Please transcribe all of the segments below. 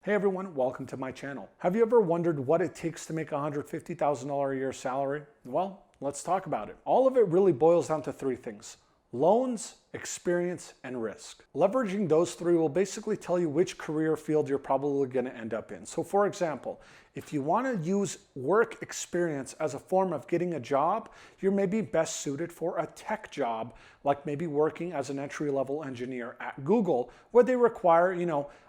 Hey everyone, welcome to my channel. Have you ever wondered what it takes to make a $150,000 a year salary? Well, let's talk about it. All of it really boils down to three things: loans, experience, and risk. Leveraging those three will basically tell you which career field you're probably going to end up in. So for example, if you want to use work experience as a form of getting a job, you're maybe best suited for a tech job, like maybe working as an entry-level engineer at Google, where they require,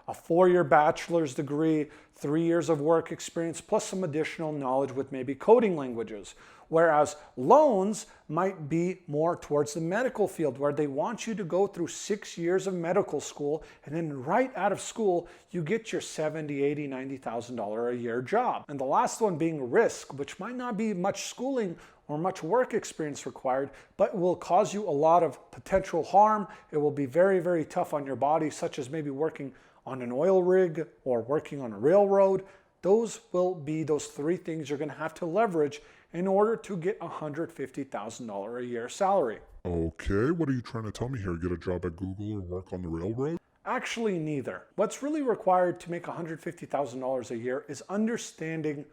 a 4-year bachelor's degree, 3 years of work experience, plus some additional knowledge with maybe coding languages. Whereas loans might be more towards the medical field, where they want you to go through 6 years of medical school, and then right out of school, you get your $70,000, $80,000, $90,000 a year job. And the last one being risk, which might not be much schooling or much work experience required, but will cause you a lot of potential harm. It will be very, very tough on your body, such as maybe working on an oil rig or working on a railroad. Those will be those three things you're going to have to leverage in order to get a $150,000 a year salary. Okay, what are you trying to tell me here? Get a job at Google or work on the railroad? Actually, neither. What's really required to make $150,000 a year is understanding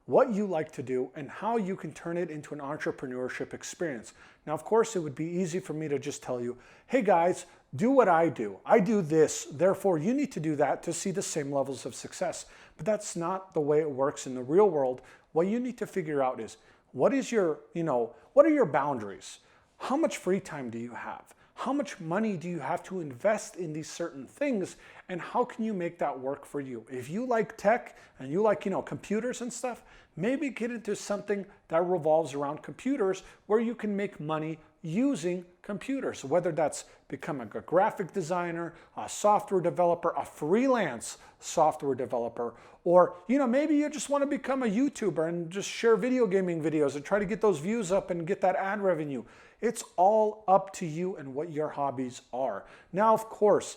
what you like to do and how you can turn it into an entrepreneurship experience. Now, of course, it would be easy for me to just tell you, hey guys, do what I do. I do this, therefore you need to do that to see the same levels of success. But that's not the way it works in the real world. What you need to figure out is, what are your boundaries? How much free time do you have? How much money do you have to invest in these certain things? And how can you make that work for you? If you like tech and you like, computers and stuff, maybe get into something that revolves around computers where you can make money using computers, whether that's becoming a graphic designer, a software developer, a freelance software developer, or maybe you just want to become a YouTuber and just share video gaming videos and try to get those views up and get that ad revenue. It's all up to you and what your hobbies are. Now, of course,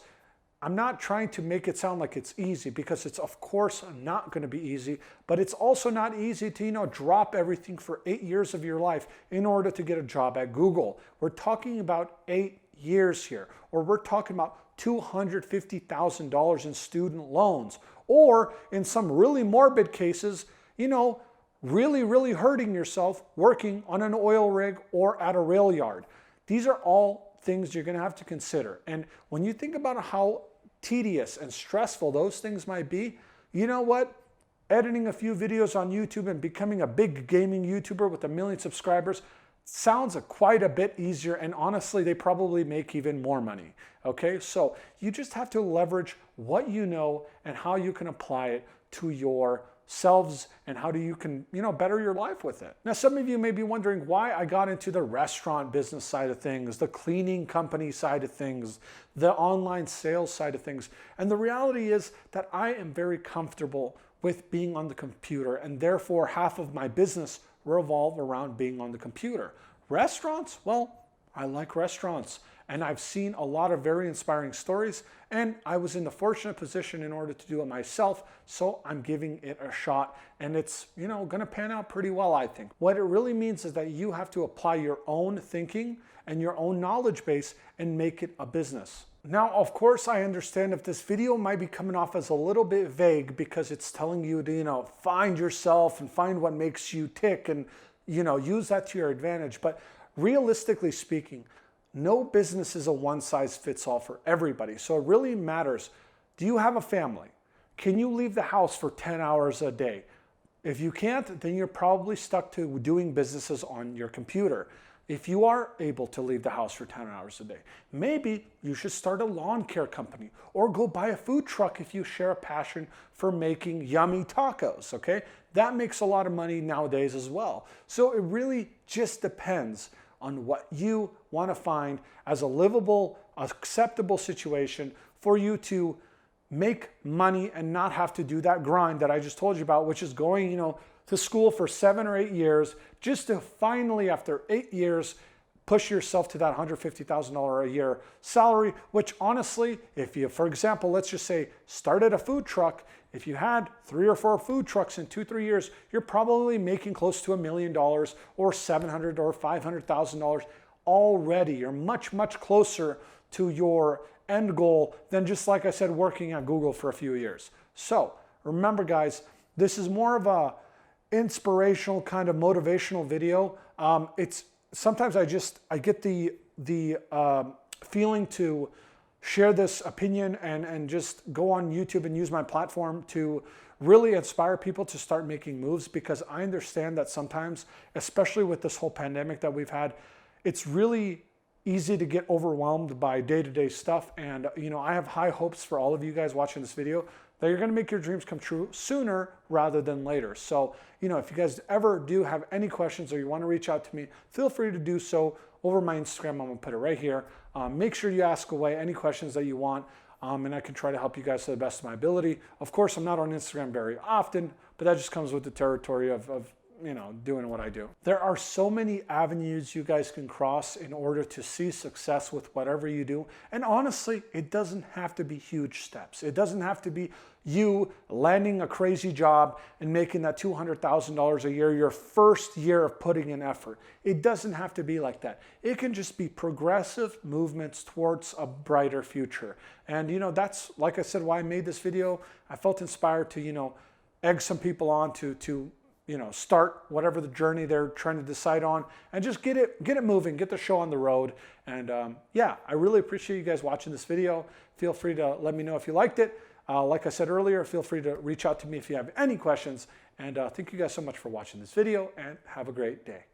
I'm not trying to make it sound like it's easy, because it's of course not going to be easy, but it's also not easy to, drop everything for 8 years of your life in order to get a job at Google. We're talking about 8 years here, or we're talking about $250,000 in student loans, or in some really morbid cases, really, really hurting yourself working on an oil rig or at a rail yard. These are all things you're going to have to consider. And when you think about how tedious and stressful those things might be, you know what? Editing a few videos on YouTube and becoming a big gaming YouTuber with 1 million subscribers sounds quite a bit easier, and honestly, they probably make even more money. Okay, so you just have to leverage what you know and how you can apply it to yourselves, and how you can better your life with it. Now, some of you may be wondering why I got into the restaurant business side of things, the cleaning company side of things, the online sales side of things. And the reality is that I am very comfortable with being on the computer, and therefore half of my business revolve around being on the computer. Restaurants? Well, I like restaurants, and I've seen a lot of very inspiring stories, and I was in the fortunate position in order to do it myself, so I'm giving it a shot, and it's gonna pan out pretty well, I think. What it really means is that you have to apply your own thinking and your own knowledge base and make it a business. Now, of course, I understand if this video might be coming off as a little bit vague, because it's telling you to, find yourself and find what makes you tick and, use that to your advantage. But realistically speaking, no business is a one-size-fits-all for everybody. So it really matters. Do you have a family? Can you leave the house for 10 hours a day? If you can't, then you're probably stuck to doing businesses on your computer. If you are able to leave the house for 10 hours a day, maybe you should start a lawn care company, or go buy a food truck if you share a passion for making yummy tacos, okay? That makes a lot of money nowadays as well. So it really just depends on what you want to find as a livable, acceptable situation for you to make money and not have to do that grind that I just told you about, which is going, to school for 7 or 8 years just to finally, after 8 years, push yourself to that $150,000 a year salary, which honestly, if you, for example, let's just say started a food truck, if you had 3 or 4 food trucks in 2-3 years, you're probably making close to $1 million or $700,000 or $500,000 already. You're much, much closer to your end goal than just, like I said, working at Google for a few years. So Remember guys, this is more of a inspirational kind of motivational video. It's sometimes I get the feeling to share this opinion and just go on YouTube and use my platform to really inspire people to start making moves, because I understand that sometimes, especially with this whole pandemic that we've had, it's really easy to get overwhelmed by day-to-day stuff. And I have high hopes for all of you guys watching this video that you're going to make your dreams come true sooner rather than later. So, if you guys ever do have any questions or you want to reach out to me, feel free to do so over my Instagram. I'm going to put it right here. Make sure you ask away any questions that you want, and I can try to help you guys to the best of my ability. Of course, I'm not on Instagram very often, but that just comes with the territory of doing what I do. There are so many avenues you guys can cross in order to see success with whatever you do. And honestly, it doesn't have to be huge steps. It doesn't have to be you landing a crazy job and making that $200,000 a year your first year of putting in effort. It doesn't have to be like that. It can just be progressive movements towards a brighter future. And that's, like I said, why I made this video. I felt inspired to, egg some people on to start whatever the journey they're trying to decide on, and just get it moving, get the show on the road. And yeah, I really appreciate you guys watching this video. Feel free to let me know if you liked it. Like I said earlier, feel free to reach out to me if you have any questions. And thank you guys so much for watching this video, and have a great day.